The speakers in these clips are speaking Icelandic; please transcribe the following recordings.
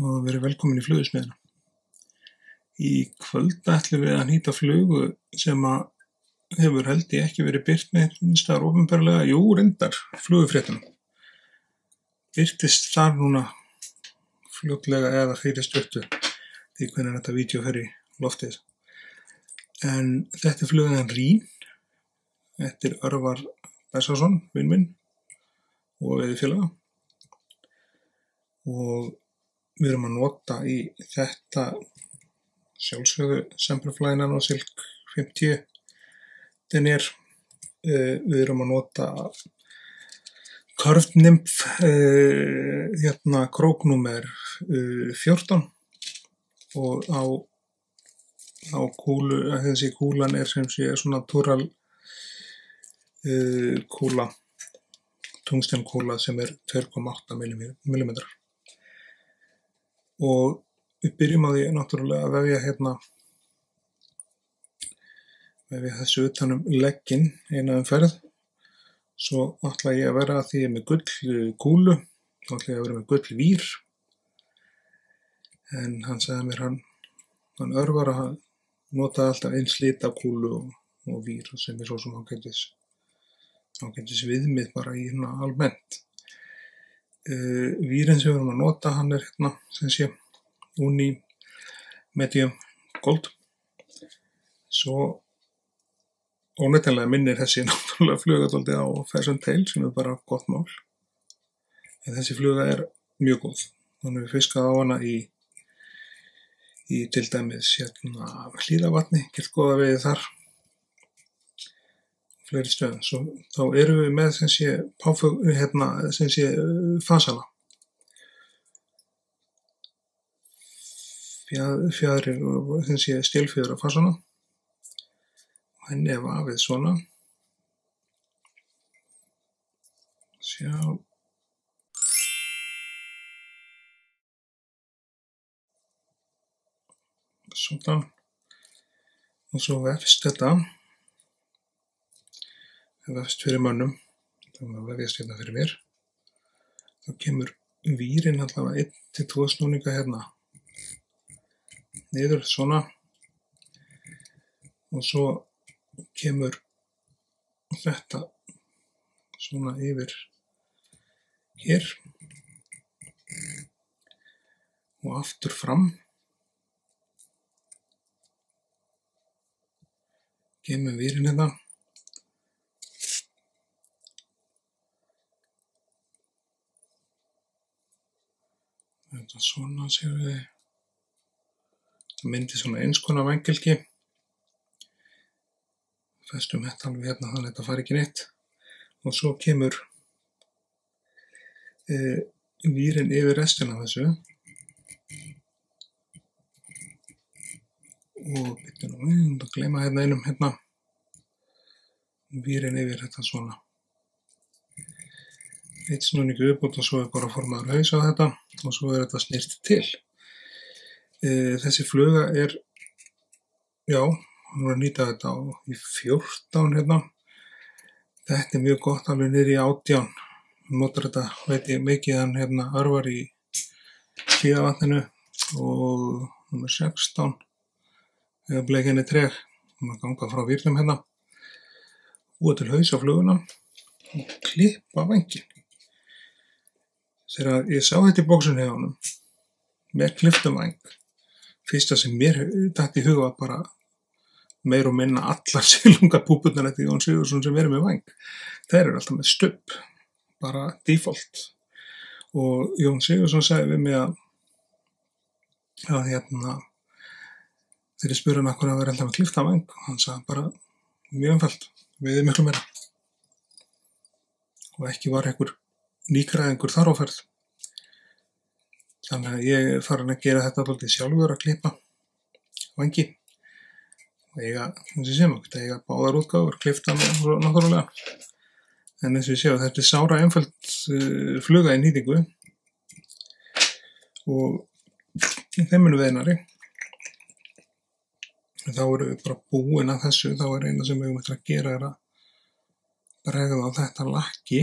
og verið velkomin í Flugusmiðjuna. Í kvöld ætlum við að nýta flugu sem að hefur held ég ekki verið birt neins staðar opinberlega, jú reyndar, Flugufréttunum. Birtist þar núna fljótlega eða fyrir stuttu því hvernig þetta vídeó fer í loftið. En þetta er flugan Rín, eftir Örvar Bessason, vinn minn og veiðifélaga. Og við erum að nota í þetta sjálfsögðu Semperfly Nanosilk 50 Denier. Við erum að nota Curved Nymph króknúmer 14 og á kúlu, þessi kúlan er sem sé svona Tural kúla, tungstenkúla sem er 2,8 mm. Og við byrjum á því náttúrulega að vefja þessu utanum legginn eina umferð. Svo ætla ég að vera að því ég er með gull kúlu, þá ætla ég að vera með gull vír. En hann sagði mér hann Örvar að nota alltaf eins lit af kúlu og vír sem er svo sem ágætis viðmið bara í almennt. Vírin sem við erum að nota, hann er sem sé Uni Medium Gold. Svo óneitanlega minnir þessi náttúrulega fluga dálítið á Pheasant Tail sem er bara gott mál. En þessi fluga er mjög góð. Þannig við fiskað á hana í til dæmis Hlíðavatni, gert góða veiði þar. Fleiri stöðum. Svo þá erum við með sem sé fasana. Fjaðrir og sem sé stélfjöður af fasana. Henni er vafið svona. Sjá. Svona. Og svo vefst þetta. Það vefst fyrir mönnum. Það vefjast hérna fyrir mér. Þá kemur vírin allavega 1-2 snúninga hérna. Niður svona. Og svo kemur þetta svona yfir hér og aftur fram. Kemur vírin hérna. Þetta svona séu við. Það myndi svona eins konar vængelgi. Festum þetta alveg hérna þannig að þetta fari ekki neitt. Og svo kemur vírin yfir restina af þessu. Og byrju nú við að gleyma hérna einum hérna. Vírin yfir þetta svona. Eitt snúningu viðbót og svo er bara formaður haus á þetta og svo er þetta snýrt til. Þessi fluga er, já, hann var að nýta þetta í 14 hérna. Þetta er mjög gott alveg niður í 18. Hann notar þetta, veit ég mikið, hann Örvar í Hlíðavatninu og nummer 16. Þegar bleikinn er treg. Hann var gangað frá vírnum hérna. Búa til haus á fluguna og klippa vænginn. Þegar ég sá þetta í bóksunni hjá honum með klipptum væng. Fyrsta sem mér datt í huga var bara meir og minna allar silungapúpurnar eftir Jón Sigurðsson sem eru með væng. Þeir eru alltaf með stubb, bara default. Og Jón Sigurðsson sagði við mig að þegar ég spurði hann af hverju að vera alltaf með klippta væng, hann sagði bara mjög einfalt, veiði miklu meira. Og ekki var einhver nýgræðingur þar á ferð. Þannig að ég er farin að gera þetta alltaf sjálfur að klippa vængi. Og eiga báðar útgáfur, klippta og náttúrulega. En eins og ég sé að þetta er sára einföld fluga í nýtingu. Og þeim munum veiðnari. Þá erum við bara búin að þessu, þá er eina sem við höfum að gera er að bregða á þetta lakki.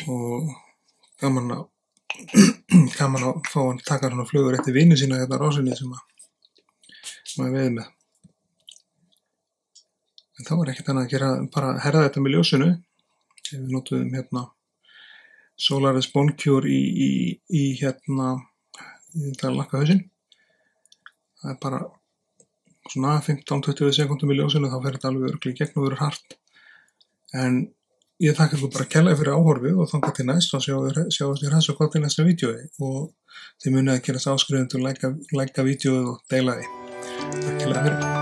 Og gaman að gaman að fá hann taka svona flugur eftir vini sína hérna á rásinni sem maður veið með. En þá var ekkert annað að gera, bara herða þetta með ljósinu. Við notuðum hérna Solaris Boncure í hérna það lakka hausinn. Það er bara svona 15-20 sekúndum í ljósinu, þá fer þetta alveg örugglega í gegn og verður hart. En ég þakka ykkur bara kærlega fyrir áhorfið og þangað til næst og sjáumst í hræðs og gott í næsta vídeói og þið munið að gerast áskrifendur, læka vídeóið og deila því. Takk kærlega fyrir.